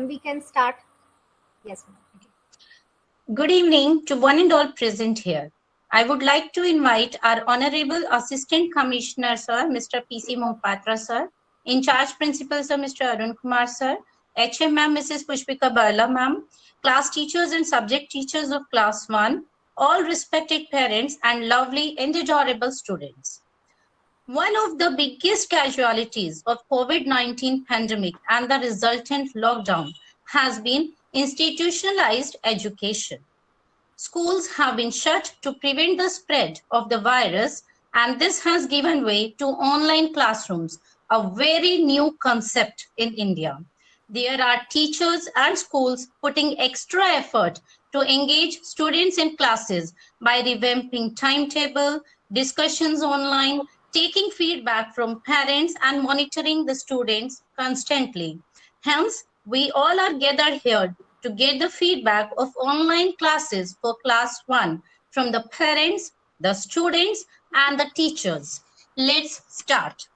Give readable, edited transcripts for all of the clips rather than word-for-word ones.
We can start. Yes, ma'am. Good evening to one and all present here. I would like to invite our Honorable Assistant Commissioner, Sir, Mr. P.C. Mohapatra, Sir, In Charge Principal, Sir, Mr. Arun Kumar, Sir, HM Ma'am, Mrs. Pushpika Barla, Ma'am, class teachers and subject teachers of Class 1, all respected parents and lovely and adorable students. One of the biggest casualties of COVID-19 pandemic and the resultant lockdown has been institutionalized education. Schools have been shut to prevent the spread of the virus, and this has given way to online classrooms, a very new concept in India. There are teachers and schools putting extra effort to engage students in classes by revamping timetable, discussions online, taking feedback from parents and monitoring the students constantly. Hence, we all are gathered here to get the feedback of online classes for Class 1 from the parents, the students, and the teachers. Let's start.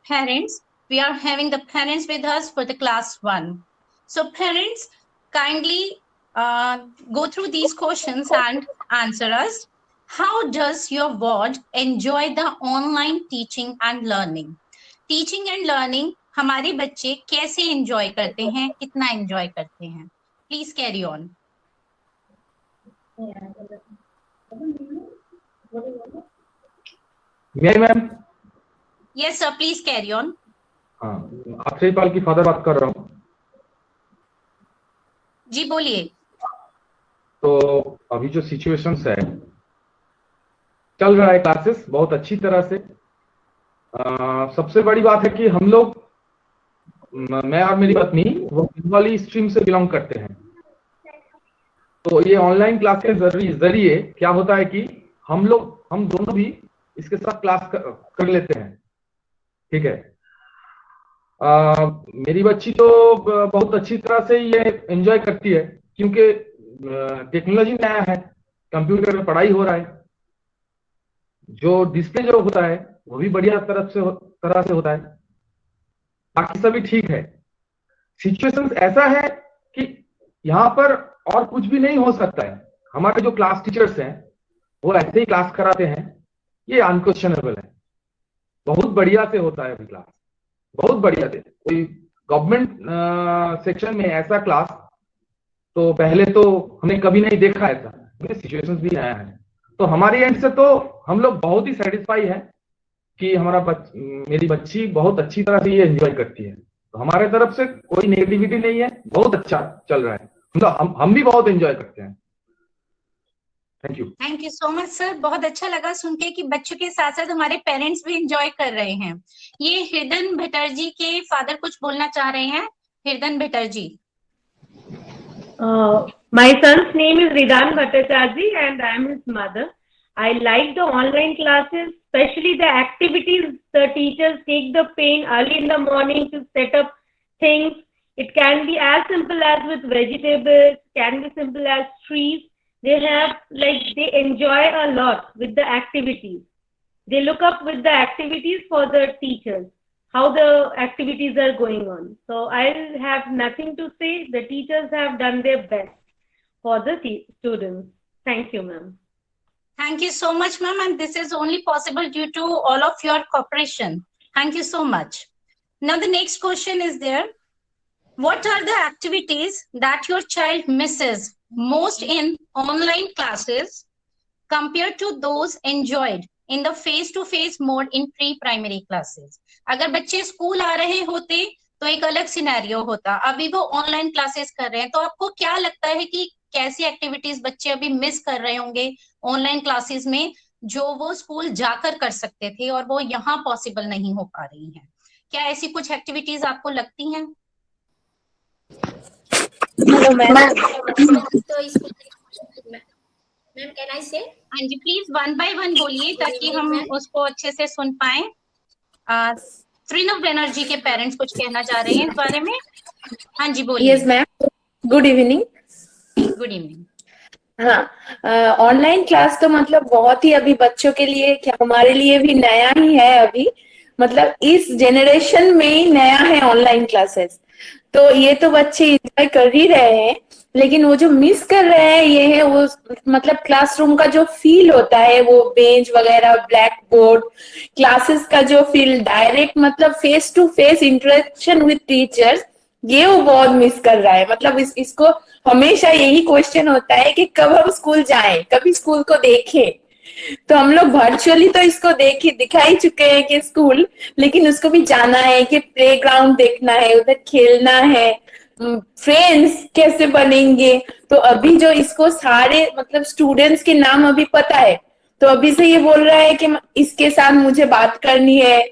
Parents, we are having the parents with us for the Class 1. So parents, kindly go through these questions and answer us. How does your ward enjoy the online teaching and learning? Teaching and learning हमारे बच्चे कैसे enjoy करते हैं, कितना enjoy करते हैं? Please carry on. May I, ma'am? Yes, sir. Please carry on. हाँ, अक्षय पाल की फादर बात कर रहा हूँ. जी बोलिए. तो अभी जो सिचुएशंस है, चल रहा है क्लासेस बहुत अच्छी तरह से. सबसे बड़ी बात है कि हम लोग, मैं और मेरी पत्नी वो वाली स्ट्रीम से बिलोंग करते हैं. तो ये ऑनलाइन क्लास के जरिए क्या होता है कि हम दोनों भी इसके साथ क्लास कर लेते हैं. ठीक है. मेरी बच्ची तो बहुत अच्छी तरह से ये एंजॉय करती है क्योंकि टेक्नोलॉजी में आया है, कंप्यूटर में पढ़ाई हो रहा है, जो डिस्प्ले जो होता है वो भी बढ़िया तरह से होता है. बाकी सभी ठीक है. सिचुएशन ऐसा है कि यहाँ पर और कुछ भी नहीं हो सकता है. हमारे जो क्लास टीचर्स हैं वो ऐसे ही क्लास कराते हैं, ये अनक्वेश्चनेबल है. बहुत बढ़िया से होता है क्लास, बहुत बढ़िया से. कोई गवर्नमेंट सेक्शन में ऐसा क्लास तो पहले तो हमने कभी नहीं देखा ऐसा. सिचुएशंस भी आया है. तो हमारे एंड से तो हम लोग बहुत ही सेटिस्फाई है कि मेरी बच्ची बहुत अच्छी तरह से ये एंजॉय करती है. तो हमारे तरफ से कोई नेगेटिविटी नहीं है, बहुत अच्छा चल रहा है. मतलब हम भी बहुत एंजॉय करते हैं. Thank you so much sir. बहुत अच्छा लगा सुन के कि बच्चों के साथ साथ हमारे पेरेंट्स भी एंजॉय कर रहे हैं. ये हृदन भट्टरजी के फादर कुछ बोलना चाह रहे हैं. हृदन भट्टरजी. My son's name is Ridan Bhattacharjee and I am his mother. I like the online classes, especially the activities. The teachers take the pain early in the morning to set up things. It can be as simple as with vegetables, can be simple as trees. They enjoy a lot with the activities. They look up with the activities for the teachers, how the activities are going on. So I have nothing to say. The teachers have done their best for the students. Thank you, ma'am. Thank you so much, ma'am. And this is only possible due to all of your cooperation. Thank you so much. Now, the next question is there. What are the activities that your child misses most in online classes compared to those enjoyed in the face-to-face mode in pre-primary classes? अगर बच्चे school आ रहे होते तो एक अलग scenario होता, अभी वो ऑनलाइन क्लासेस कर रहे हैं, तो आपको क्या लगता है कि कैसी एक्टिविटीज बच्चे अभी मिस कर रहे होंगे ऑनलाइन क्लासेस में जो वो स्कूल जाकर कर सकते थे और वो यहाँ पॉसिबल नहीं हो पा रही हैं? क्या ऐसी कुछ एक्टिविटीज आपको लगती हैं? हेलो मैम, तो इसको मैम कैन आई से? हाँ जी, प्लीज वन बाय वन बोलिए ताकि हम उसको अच्छे से सुन पाए। त्रिनव बनर्जी के पेरेंट्स कुछ कहना चाह रहे हैं इस बारे में। हाँ जी बोलिए। Yes ma'am, good evening. Good evening. हाँ, ऑनलाइन क्लास तो मतलब बहुत ही अभी बच्चों के लिए क्या हमारे लिए भी नया ही है अभी, मतलब इस जनरेशन में ही नया है ऑनलाइन क्लासेस। तो ये तो बच्चे एंजॉय कर ही रहे हैं, लेकिन वो जो मिस कर रहे हैं ये है वो मतलब क्लासरूम का जो फील होता है, वो बेंच वगैरह, ब्लैक बोर्ड, क्लासेस का जो फील, डायरेक्ट मतलब face to face interaction with teachers, ये वो बहुत मिस कर रहा है। मतलब इसको हमेशा यही क्वेश्चन होता है कि कब हम स्कूल जाएं, कभी स्कूल को देखें। तो हम लोग वर्चुअली तो इसको दिखा ही चुके हैं कि स्कूल, लेकिन उसको भी जाना है कि प्लेग्राउंड देखना है, उधर खेलना है, फ्रेंड्स कैसे बनेंगे। तो अभी जो इसको सारे मतलब स्टूडेंट्स के नाम अभी पता है, तो अभी से ये बोल रहा है कि इसके साथ मुझे बात करनी है,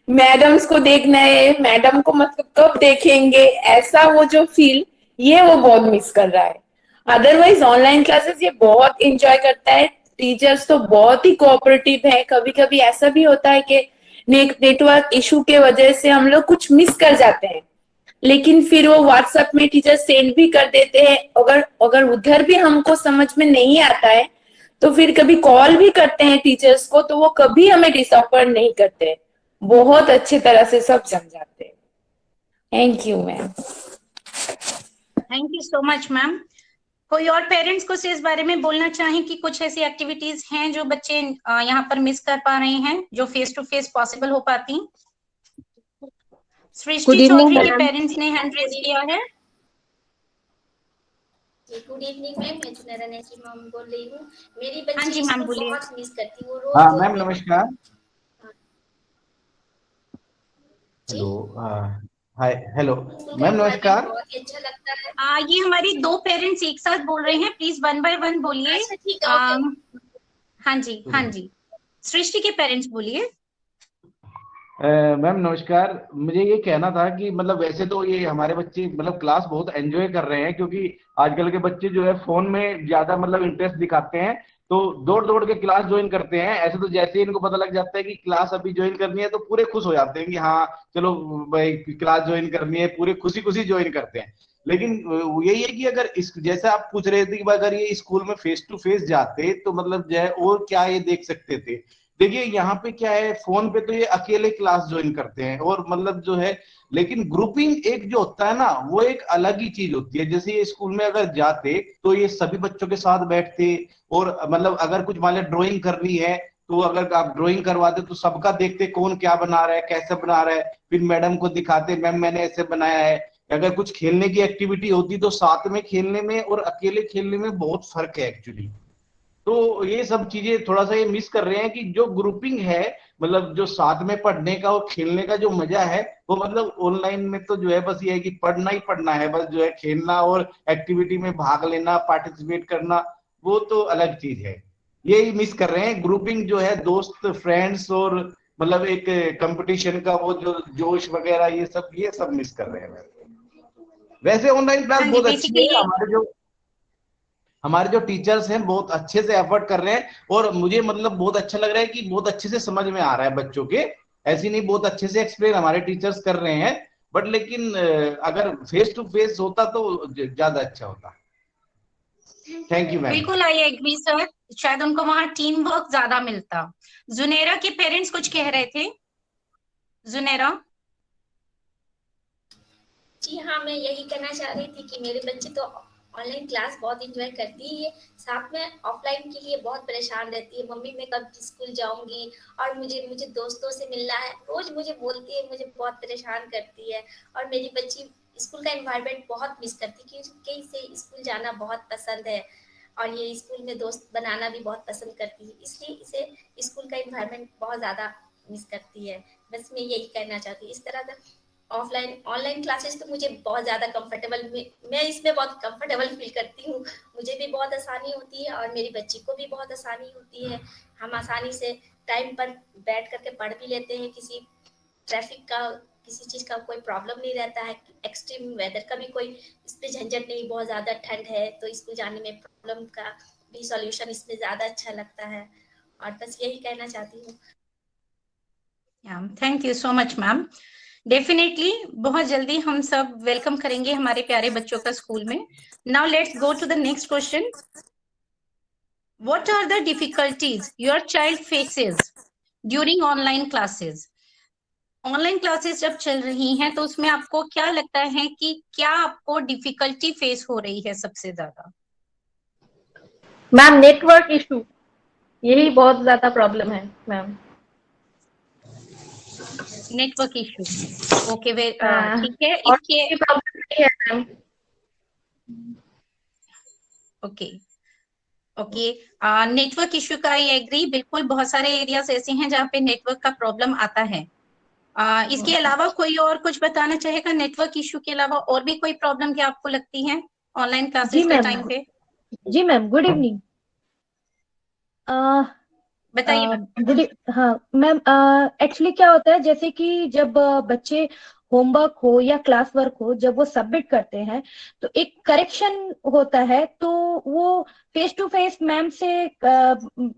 मैडम्स को देखना है, मैडम को मतलब कब देखेंगे, ऐसा वो जो फील, ये वो बहुत मिस कर रहा है। अदरवाइज ऑनलाइन क्लासेस ये बहुत एंजॉय करता है, टीचर्स तो बहुत ही कोऑपरेटिव है। कभी कभी ऐसा भी होता है कि नेटवर्क इशू के वजह से हम लोग कुछ मिस कर जाते हैं, लेकिन फिर वो व्हाट्सएप में टीचर सेंड भी कर देते हैं। अगर उधर भी हमको समझ में नहीं आता है तो फिर कभी कॉल भी करते हैं टीचर्स को, तो वो कभी हमें डिसअपॉइंट नहीं करते, बहुत अच्छी तरह से सब समझाते हैं। Thank you ma'am. Thank you so much ma'am. कोई और पेरेंट्स को इस बारे में बोलना चाहें कि कुछ ऐसी एक्टिविटीज हैं जो बच्चे यहाँ पर मिस कर पा रहे हैं जो फेस टू फेस पॉसिबल हो पाती? सृष्टि चौधरी के पेरेंट्स ने हैंड रेज किया है। गुड इवनिंग मैम, मैं चुनैरा नैसी मैम बोल रही हूँ। मेरी बच्ची हाँ जी मैम इसको बोलिए। बहुत मिस करती है, वो रोज हाँ मैम नमस्कार। हेलो, हाय, हेलो मैम नमस्कार। बहुत ही अच्छा लगता है। ये हमारी दो पेरेंट्स एक साथ बोल रहे हैं, प्लीज वन बाय वन बोलिए। अच्छा ठीक है, ओके। हाँ जी सृष्टि के पेरेंट्स बोलिए। मैम नमस्कार। मुझे ये कहना था कि मतलब वैसे तो ये हमारे बच्चे मतलब क्लास बहुत एंजॉय कर रहे हैं, क्योंकि आजकल के बच्चे जो है फोन में ज्यादा मतलब इंटरेस्ट दिखाते हैं, तो दौड़ दौड़ के क्लास ज्वाइन करते हैं। ऐसे तो जैसे ही इनको पता लग जाता है कि क्लास अभी ज्वाइन करनी है तो पूरे खुश हो जाते हैं कि हाँ चलो भाई क्लास ज्वाइन करनी है, पूरे खुशी खुशी ज्वाइन करते हैं। लेकिन यही है कि अगर इस जैसे आप पूछ रहे थे कि अगर ये स्कूल में फेस टू फेस जाते तो मतलब जो है और क्या ये देख सकते थे। देखिए यहाँ पे क्या है, फोन पे तो ये अकेले क्लास ज्वाइन करते हैं और मतलब जो है, लेकिन ग्रुपिंग एक जो होता है ना वो एक अलग ही चीज होती है। जैसे ये स्कूल में अगर जाते तो ये सभी बच्चों के साथ बैठते और मतलब अगर कुछ मान लिया ड्राइंग करनी है तो अगर आप ड्राइंग करवाते तो सबका देखते कौन क्या बना रहा है, कैसे बना रहा है, फिर मैडम को दिखाते मैम मैंने ऐसे बनाया है। अगर कुछ खेलने की एक्टिविटी होती तो साथ में खेलने में और अकेले खेलने में बहुत फर्क है एक्चुअली। तो ये सब चीजें थोड़ा सा ये मिस कर रहे हैं कि जो ग्रुपिंग है, मतलब जो साथ में पढ़ने का और खेलने का जो मजा है वो मतलब ऑनलाइन में तो जो है बस ये है कि पढ़ना ही पढ़ना है, बस जो है खेलना और एक्टिविटी में भाग लेना, पार्टिसिपेट करना, वो तो अलग चीज है। यही मिस कर रहे हैं, ग्रुपिंग जो है दोस्त फ्रेंड्स और मतलब एक कंपटीशन का वो जो जोश वगैरह ये सब मिस कर रहे हैं। वैसे ऑनलाइन क्लास बहुत अच्छी है। हमारे जो हमारे जो टीचर्स हैं बहुत अच्छे से एफर्ट कर रहे हैं, और मुझे मतलब बहुत अच्छा लग रहा है कि बहुत अच्छे से समझ में आ रहा है बच्चों के। ऐसी नहीं, बहुत अच्छे से एक्सप्लेन हमारे टीचर्स कर रहे हैं। बट लेकिन अगर फेस टू फेस होता तो ज्यादा अच्छा होता। Thank you ma'am. बिल्कुल आई एग्री सर, शायद उनको वहाँ टीम वर्क ज्यादा मिलता। जुनेरा के पेरेंट्स कुछ कह रहे थे। जुनेरा। जी हाँ, मैं यही कहना चाह रही थी कि मेरे बच्चे तो ऑनलाइन क्लास बहुत इंजॉय करती है, साथ में ऑफलाइन के लिए बहुत परेशान रहती है। मम्मी मैं कब स्कूल जाऊंगी, और मुझे मुझे दोस्तों से मिलना है, रोज मुझे बोलती है, मुझे बहुत परेशान करती है। और मेरी बच्ची स्कूल का एनवायरनमेंट बहुत मिस करती है, क्योंकि इसे स्कूल जाना बहुत पसंद है और ये स्कूल में दोस्त बनाना भी बहुत पसंद करती है, इसलिए इसे स्कूल का एनवायरनमेंट बहुत ज़्यादा मिस करती है। बस मैं यही कहना चाहती हूँ। इस तरह का ऑफलाइन ऑनलाइन क्लासेस तो मुझे बहुत ज़्यादा कंफर्टेबल, मैं इसमें बहुत कंफर्टेबल फील करती हूँ। मुझे भी बहुत आसानी होती है और मेरी बच्ची को भी बहुत आसानी होती है। हम आसानी से टाइम पर बैठ करके पढ़ भी लेते हैं, किसी ट्रैफिक का किसी चीज़ का कोई प्रॉब्लम नहीं रहता है, एक्सट्रीम वेदर का भी कोई इस पे झंझट नहीं, बहुत ज़्यादा ठंड है तो स्कूल जाने में प्रॉब्लम का भी सॉल्यूशन इसमें ज़्यादा अच्छा लगता है। और बस यही कहना चाहती हूँ। Thank you so much ma'am. Definitely बहुत जल्दी हम सब वेलकम करेंगे हमारे प्यारे बच्चों का स्कूल में। Now let's go to the next question. What are the difficulties your child faces during online classes? Online classes जब चल रही हैं तो उसमें आपको क्या लगता है कि क्या आपको डिफिकल्टी फेस हो रही है सबसे ज्यादा? मैम नेटवर्क इशू, यही बहुत ज्यादा प्रॉब्लम है मैम। नेटवर्क इशू, ओके ठीक है। और इसके कोई प्रॉब्लम नहीं है ma'am. Okay okay, network issue का आई एग्री, बिल्कुल बहुत सारे एरियाज ऐसे हैं जहाँ पे नेटवर्क का प्रॉब्लम आता है। इसके अलावा कोई और कुछ बताना चाहेगा? नेटवर्क इशू के अलावा और भी कोई प्रॉब्लम क्या आपको लगती है ऑनलाइन क्लासेस के टाइम पे? जी मैम, गुड इवनिंग। बताइए मैम। हाँ मैम, एक्चुअली क्या होता है, जैसे कि जब बच्चे होमवर्क हो या क्लास वर्क हो, जब वो सबमिट करते हैं तो एक करेक्शन होता है, तो वो फेस टू फेस मैम से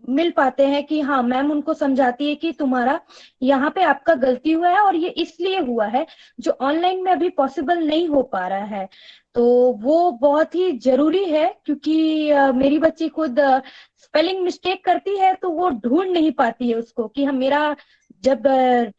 मिल पाते हैं कि हाँ, मैम उनको समझाती है कि तुम्हारा यहाँ पे आपका गलती हुआ है और ये इसलिए हुआ है, जो ऑनलाइन में अभी पॉसिबल नहीं हो पा रहा है। तो वो बहुत ही जरूरी है, क्योंकि मेरी बच्ची खुद स्पेलिंग मिस्टेक करती है तो वो ढूंढ नहीं पाती है उसको कि हम मेरा, जब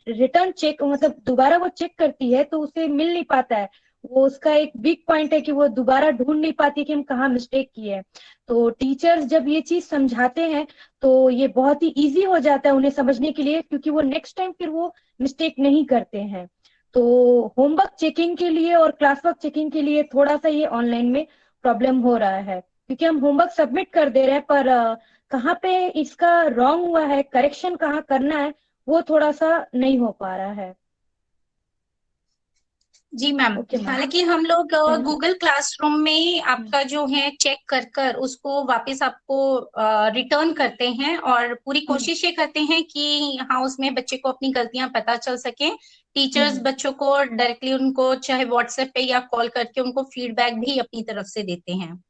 रिटर्न चेक मतलब दोबारा वो चेक करती है तो उसे मिल नहीं पाता है। वो उसका एक वीक पॉइंट है कि वो दोबारा ढूंढ नहीं पाती कि हम कहाँ मिस्टेक किए हैं। तो टीचर्स जब ये चीज समझाते हैं तो ये बहुत ही इजी हो जाता है उन्हें समझने के लिए, क्योंकि वो नेक्स्ट टाइम फिर वो मिस्टेक नहीं करते हैं। तो होमवर्क चेकिंग के लिए और क्लास वर्क चेकिंग के लिए थोड़ा सा ये ऑनलाइन में प्रॉब्लम हो रहा है, क्योंकि हम होमवर्क सबमिट कर दे रहे हैं, पर कहाँ पे इसका रॉन्ग हुआ है, करेक्शन कहाँ करना है, वो थोड़ा सा नहीं हो पा रहा है। जी मैम, ओके मैम। हालांकि हम लोग गूगल क्लासरूम में आपका जो है चेक कर कर उसको वापस आपको रिटर्न करते हैं, और पूरी कोशिश ये करते हैं कि हाँ उसमें बच्चे को अपनी गलतियां पता चल सके। टीचर्स बच्चों को डायरेक्टली उनको चाहे व्हाट्सएप पे या कॉल करके उनको फीडबैक भी अपनी तरफ से देते हैं।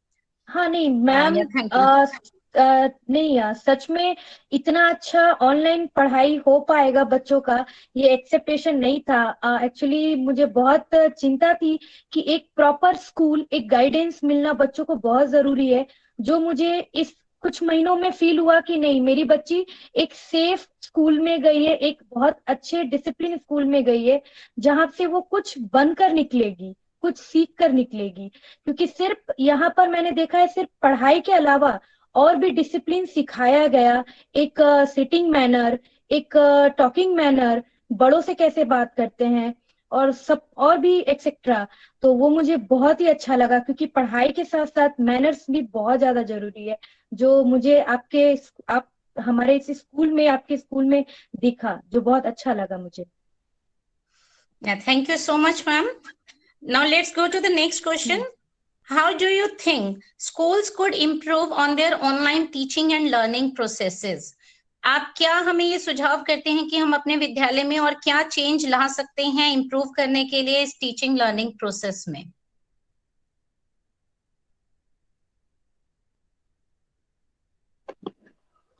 हाँ नहीं मैम, या थैंक यू। नहीं सच में इतना अच्छा ऑनलाइन पढ़ाई हो पाएगा बच्चों का, ये एक्सेप्टेशन नहीं था। एक्चुअली मुझे बहुत चिंता थी कि एक प्रॉपर स्कूल, एक गाइडेंस मिलना बच्चों को बहुत जरूरी है, जो मुझे इस कुछ महीनों में फील हुआ कि नहीं, मेरी बच्ची एक सेफ स्कूल में गई है, एक बहुत अच्छे डिसिप्लिन स्कूल में गई है, जहां से वो कुछ बनकर निकलेगी, कुछ सीख कर निकलेगी। क्योंकि सिर्फ यहाँ पर मैंने देखा है, सिर्फ पढ़ाई के अलावा और भी डिसिप्लिन सिखाया गया, एक सिटिंग मैनर, एक टॉकिंग मैनर, बड़ों से कैसे बात करते हैं और सब और भी एक्सेट्रा। तो वो मुझे बहुत ही अच्छा लगा, क्योंकि पढ़ाई के साथ साथ मैनर्स भी बहुत ज्यादा जरूरी है, जो मुझे आप हमारे इस स्कूल में, आपके स्कूल में दिखा, जो बहुत अच्छा लगा मुझे। Thank you so much ma'am. Now let's go to the next question. How do you think schools could improve on their online teaching and learning processes? आप क्या हमें ये सुझाव करते हैं कि हम अपने विद्यालय में और क्या चेंज ला सकते हैं इम्प्रूव करने के लिए इस टीचिंग लर्निंग प्रोसेस में?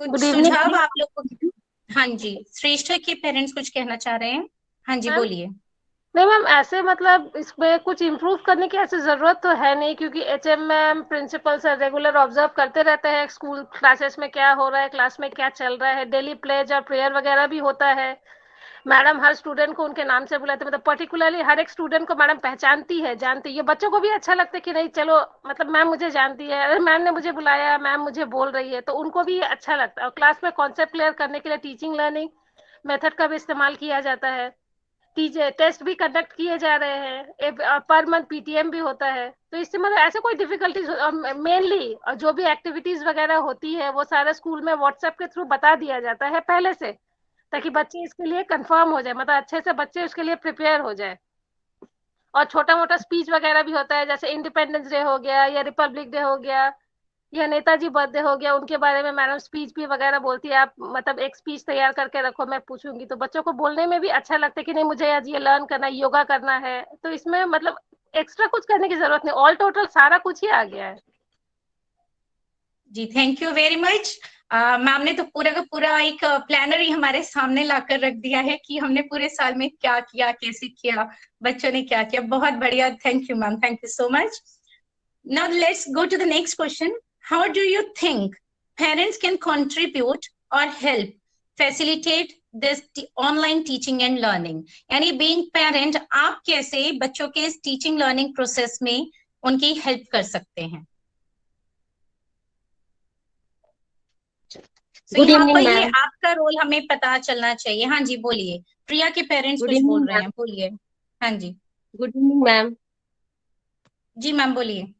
कुछ Good evening. सुझाव आप लोग को? हाँ जी, श्रेष्ठा के पेरेंट्स कुछ कहना चाह रहे हैं। हाँ जी, मैम? बोलिए। नहीं मैम, ऐसे मतलब इसमें कुछ इम्प्रूव करने की ऐसी जरूरत तो है नहीं, क्योंकि HM ma'am principal sir regular observe करते रहते हैं स्कूल क्लासेस में क्या हो रहा है, क्लास में क्या चल रहा है, डेली प्लेज और प्रेयर वगैरह भी होता है। मैडम हर स्टूडेंट को उनके नाम से बुलाते, मतलब पर्टिकुलरली हर एक स्टूडेंट को मैडम पहचानती है, जानती है। ये बच्चों को भी अच्छा लगता है कि नहीं चलो मतलब मैम मुझे जानती है, अरे मैम ने मुझे बुलाया, मैम मुझे बोल रही है, तो उनको भी अच्छा लगता है। और क्लास में कॉन्सेप्ट क्लियर करने के लिए टीचिंग लर्निंग मेथड का भी इस्तेमाल किया जाता है। टीचर टेस्ट भी कंडक्ट किए जा रहे हैं, पर मंथ पीटीएम भी होता है। तो इससे मतलब ऐसे कोई डिफिकल्टीज, मेनली जो भी एक्टिविटीज वगैरह होती है वो सारे स्कूल में व्हाट्सएप के थ्रू बता दिया जाता है पहले से, ताकि बच्चे इसके लिए कंफर्म हो जाए, मतलब अच्छे से बच्चे उसके लिए प्रिपेयर हो जाए। और छोटा मोटा स्पीच वगैरह भी होता है, जैसे इंडिपेंडेंस डे हो गया या रिपब्लिक डे हो गया या नेताजी बर्थडे हो गया, उनके बारे में मैडम स्पीच भी वगैरह बोलती है। आप मतलब एक स्पीच तैयार करके रखो, मैं पूछूंगी, तो बच्चों को बोलने में भी अच्छा लगता है कि नहीं मुझे आज ये लर्न करना है, योगा करना है। तो इसमें मतलब एक्स्ट्रा कुछ करने की जरूरत नहीं, ऑल टोटल सारा कुछ ही आ गया है। जी, thank you very much. Ma'am ने तो पूरा का पूरा एक प्लानर ही हमारे सामने लाकर रख दिया है कि हमने पूरे साल में क्या किया, कैसे किया, बच्चों ने क्या किया। बहुत बढ़िया, thank you ma'am, thank you so much. Now let's go to the next question. How do you think parents can contribute or help facilitate this online teaching and learning? यानी being parent, आप कैसे बच्चों के इस teaching learning process में उनकी help कर सकते हैं? Good यहाँ evening, पर ये ma'am. आपका रोल हमें पता चलना चाहिए। हाँ जी, बोलिए। प्रिया के पेरेंट्स Good कुछ बोल evening, रहे ma'am. हैं, बोलिए। हाँ जी। Good evening, ma'am. जी मैम, बोलिए।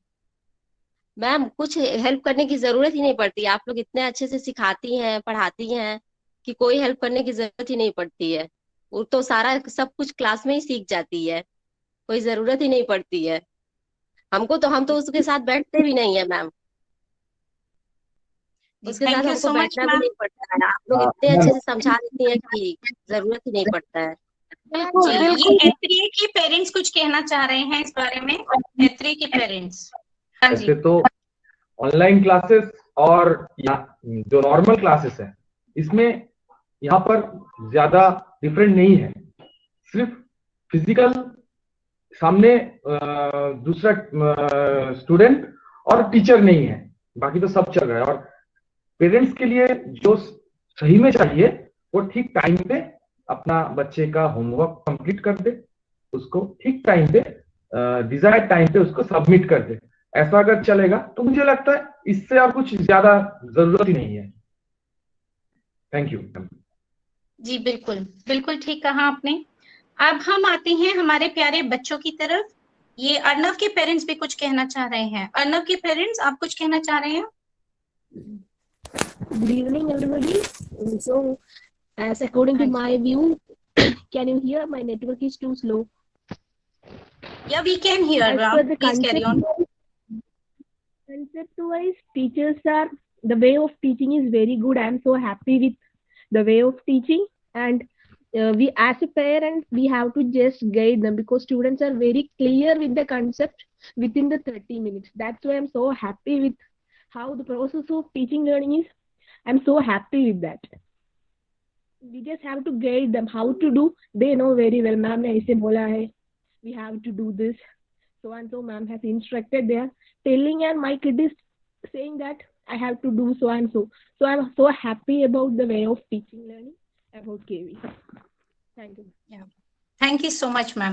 मैम कुछ हेल्प करने की जरूरत ही नहीं पड़ती, आप लोग इतने अच्छे से सिखाती हैं, पढ़ाती हैं कि कोई हेल्प करने की जरूरत ही नहीं पड़ती है। वो तो सारा सब कुछ क्लास में ही सीख जाती है, कोई जरूरत ही नहीं पड़ती है। हम तो उसके साथ बैठते भी नहीं है मैम, उसके साथ थैंक यू हमको सो मच बैठना भी मैम। नहीं पड़ता है। आप लोग इतने अच्छे से समझा देती हैं कि जरूरत ही नहीं पड़ता है। बिल्कुल जी, बिल्कुल। ये एथरी के पेरेंट्स कुछ कहना चाह रहे हैं इस बारे में। एथरी के पेरेंट्स। हाँ जी। ऐसे तो ऑनलाइन क्लासेस और जो नॉर्मल क्लासेस है, इसमें यहाँ पर ज्यादा डिफरेंट नहीं है। सिर्फ फिजिकल सामने दूसरा स्टूडेंट और टीचर नहीं है, बाकी तो सब चल रहा है। और पेरेंट्स के लिए जो सही में चाहिए वो ठीक टाइम पे अपना बच्चे का होमवर्क कंप्लीट कर दे, उसको ठीक टाइम पे डिजायर्ड टाइम पे उसको सबमिट कर दे। ऐसा अगर चलेगा तो मुझे लगता है इससे और कुछ ज्यादा जरूरत ही नहीं है। Thank you. जी बिल्कुल, बिल्कुल ठीक कहा आपने। अब हम आते हैं हमारे प्यारे बच्चों की तरफ। ये अर्नव के पेरेंट्स भी कुछ कहना चाह रहे हैं। अर्नव के पेरेंट्स, आप कुछ कहना चाह रहे हैं? Good evening, everybody. So, as according to my view, can you hear? My network is too slow. Yeah, we can hear. As per the Please carry on. concept-wise, teachers are, the way of teaching is very good. I am so happy with the way of teaching, and we as a parent, we have to just guide them, because students are very clear with the concept within the 30 minutes. That's why I'm so happy with how the process of teaching learning is. I'm so happy with that. We just have to guide them how to do. They know very well. Ma'am ने ऐसे बोला है, we have to do this. So and so ma'am has instructed. They are telling, and my kid is saying that I have to do so and so. So I'm so happy about the way of teaching learning about KV. Thank you. Yeah. Thank you so much, ma'am.